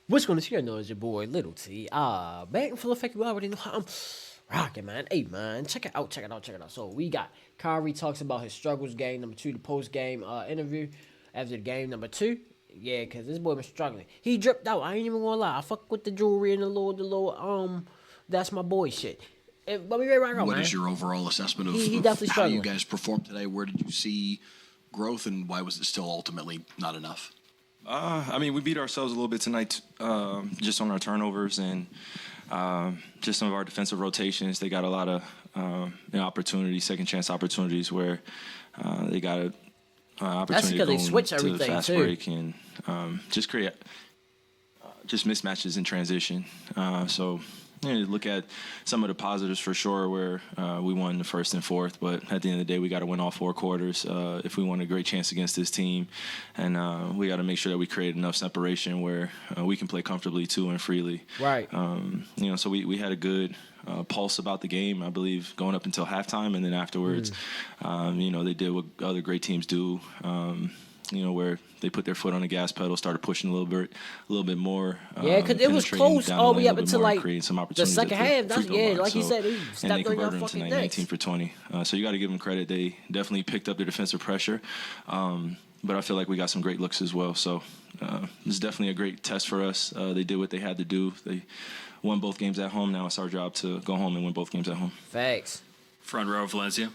What's going to see? I know is your boy Little T. Back in full effect. You already know how I'm rocking, man. Hey, man, check it out, check it out, check it out. So we got Kyrie talks about his struggles. Game number two, the post game interview after the game number two. Yeah, cause this boy been struggling. He dripped out. I ain't even gonna lie. I fuck with the jewelry and the little. That's my boy shit. But we ready to rock out, What man. is your overall assessment of, He of definitely how you struggling. guys performed today? Where did you see growth, and why was it still ultimately not enough? I mean, we beat ourselves a little bit tonight, just on our turnovers and just some of our defensive rotations. They got a lot of opportunities, second chance opportunities where they got an opportunity because to they go switch into the everything, fast too. break and just create just mismatches in transition. So look at some of the positives for sure, where we won the first and fourth, but at the end of the day, we got to win all four quarters if we want a great chance against this team, and we got to make sure that we create enough separation where we can play comfortably too and freely. Right. So we had a good pulse about the game, I believe, going up until halftime, and then afterwards, they did what other great teams do. Where they put their foot on the gas pedal, started pushing a little bit more. Yeah, because it was penetrating close down the all the lane way a up little bit until more, like creating some the opportunities second at the half. That's free throw line. like you So, said, he and they stepped on your converted them fucking tonight, necks. 19 for 20. So you got to give them credit. They definitely picked up the defensive pressure. But I feel like we got some great looks as well. So this is definitely a great test for us. They did what they had to do. They won both games at home. Now it's our job to go home and win both games at home. Facts. Front row, Valencia.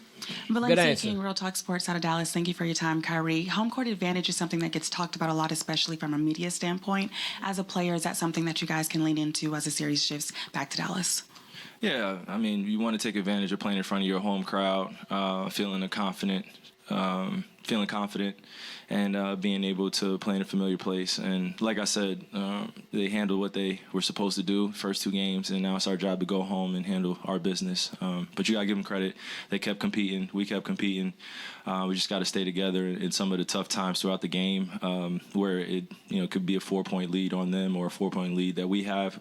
Valencia answer. King, Real Talk Sports out of Dallas. Thank you for your time, Kyrie. Home court advantage is something that gets talked about a lot, especially from a media standpoint. As a player, is that something that you guys can lean into as the series shifts back to Dallas? Yeah, I mean, you want to take advantage of playing in front of your home crowd, feeling confident, and being able to play in a familiar place. And like I said, they handled what they were supposed to do first two games, and now it's our job to go home and handle our business. But you got to give them credit. They kept competing. We kept competing. We just got to stay together in some of the tough times throughout the game, where it could be a 4-point lead on them or a 4-point lead that we have.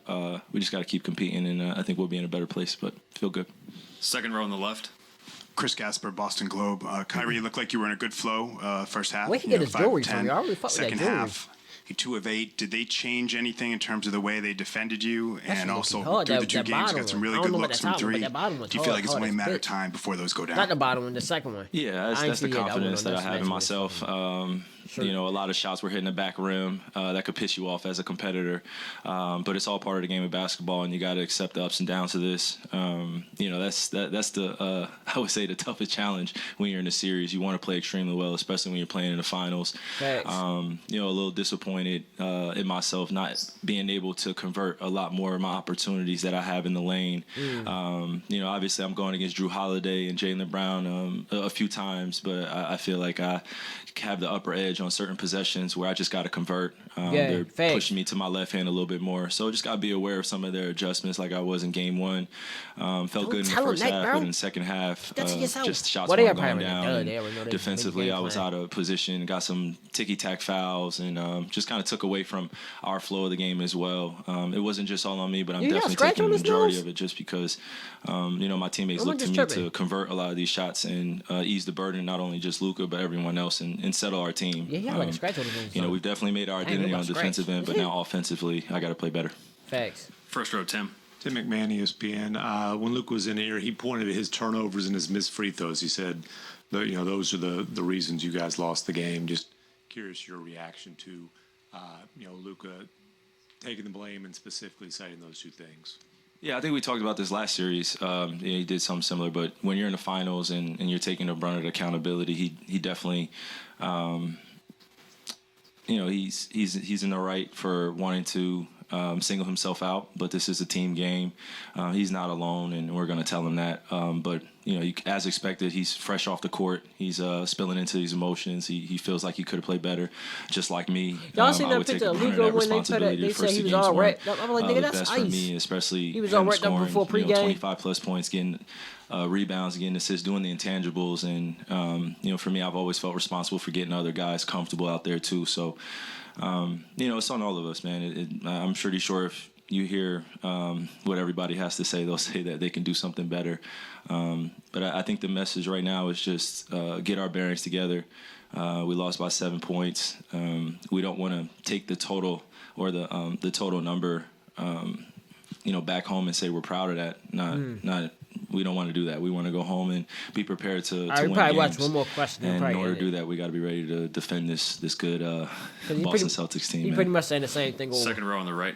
We just got to keep competing, and I think we'll be in a better place. But feel good. Second row on the left. Chris Gasper, Boston Globe. Kyrie, you looked like you were in a good flow first half. Where he get his 5 jewelry of from? 10. Y'all really fuck with that Second jewelry. half, he 2 of 8. Did they change anything in terms of the way they defended you? That's And also, looking hard. through That- the two that games, you bottom got some one. I really don't good know about looks that from top one, but 3. that bottom one's Do you feel hard, like it's hard only a as matter of bitch. time before those go down? Not the bottom one, the second one. Yeah, I ain't that's the see it. I confidence that I wouldn't know have in that's myself. Sure. A lot of shots were hitting the back rim that could piss you off as a competitor. But it's all part of the game of basketball, and you got to accept the ups and downs of this. That's the I would say the toughest challenge when you're in a series. You want to play extremely well, especially when you're playing in the finals. Facts. A little disappointed in myself not being able to convert a lot more of my opportunities that I have in the lane. Obviously I'm going against Drew Holiday and Jaylen Brown a few times, but I feel like I have the upper edge on certain possessions where I just got to convert. They're facts. pushing me to my left hand a little bit more, so just got to be aware of some of their adjustments, like I was in game one. Felt good in the tell 'em first that, half, bro. but in the second half, That's yourself. just shots Well, they weren't are going probably down. done. and They already know they defensively, game I was plan. out of position, got some ticky-tack fouls, and just kind of took away from our flow of the game as well. It wasn't just all on me, but I'm You got a definitely scratch taking on the his majority nose? of it just because, my teammates I'm look to just me tripping. to convert a lot of these shots and ease the burden, not only just Luka, but everyone else, and settle our team. Yeah, he had like a scratch on his nose. We've definitely made our Dang, identity what on about the defensive scratch? end, but now offensively, I got to play better. Facts. First row, Tim. Tim McMahon, ESPN. When Luke was in here, he pointed at his turnovers and his missed free throws. He said, those are the reasons you guys lost the game. Just curious your reaction to, Luka taking the blame and specifically citing those two things. Yeah, I think we talked about this last series. He did something similar, but when you're in the finals and you're taking the brunt of the accountability, he definitely, he's in the right for wanting to single himself out. But this is a team game. He's not alone, and we're going to tell him that. But as expected, he's fresh off the court. He's spilling into these emotions. He feels like he could have played better, just like me. Y'all seen I that would take picture the of brunt of Luka that when they put responsibility. it? They The said first he two was games all weren't, wrapped up. I'm like, nigga, the that's best ice. for me, especially He was him all wrapped up scoring, before pregame. 25 plus points, getting rebounds, getting assists, doing the intangibles, and for me, I've always felt responsible for getting other guys comfortable out there too. So, it's on all of us, man. I'm pretty sure if you hear what everybody has to say, they'll say that they can do something better. But I think the message right now is just get our bearings together. We lost by 7 points. We don't want to take the total or the total number, back home and say we're proud of that. Not. We don't want to do that. We want to go home and be prepared to win probably games. watch one more question. And in order to do that, we got to be ready to defend this good Boston Celtics team. You pretty much saying the same thing. Second row on the right.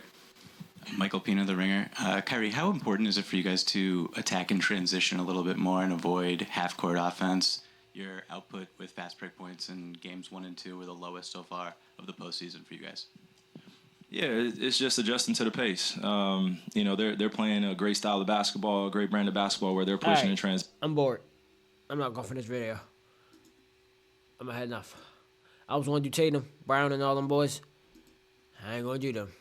Michael Pino, The Ringer. Kyrie, how important is it for you guys to attack and transition a little bit more and avoid half-court offense? Your output with fast break points in games 1 and 2 were the lowest so far of the postseason for you guys. Yeah, it's just adjusting to the pace. They're playing a great style of basketball, a great brand of basketball where they're pushing and trans. I'm bored. I'm not going for this video. I'm had enough. I was going to do Tatum, Brown, and all them boys. I ain't going to do them.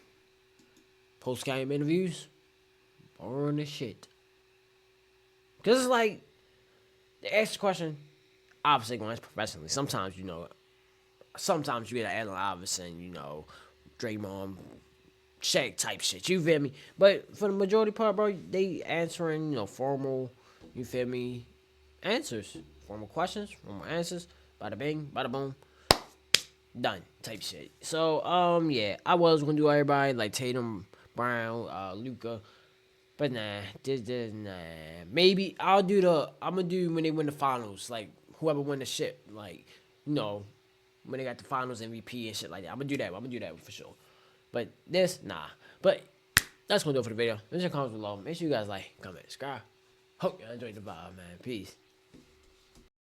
Post-game interviews, boring as shit. Because it's like, they ask the question, obviously going professionally. Sometimes, sometimes you get an Allen Iverson, Draymond, Shaq type shit. You feel me? But for the majority part, bro, they answering, formal, you feel me, answers. Formal questions, formal answers. Bada bing, bada boom. Done type shit. So, yeah, I was going to do everybody like Tatum, Brown, Luka. But nah, maybe I'm going to do when they win the finals. Like, whoever win the shit. Like, when they got the finals MVP and shit like that. I'm going to do that for sure. But this, nah. But that's going to do it for the video. Leave your comments below. Make sure you guys like, comment, subscribe. Hope you enjoyed the vibe, man. Peace.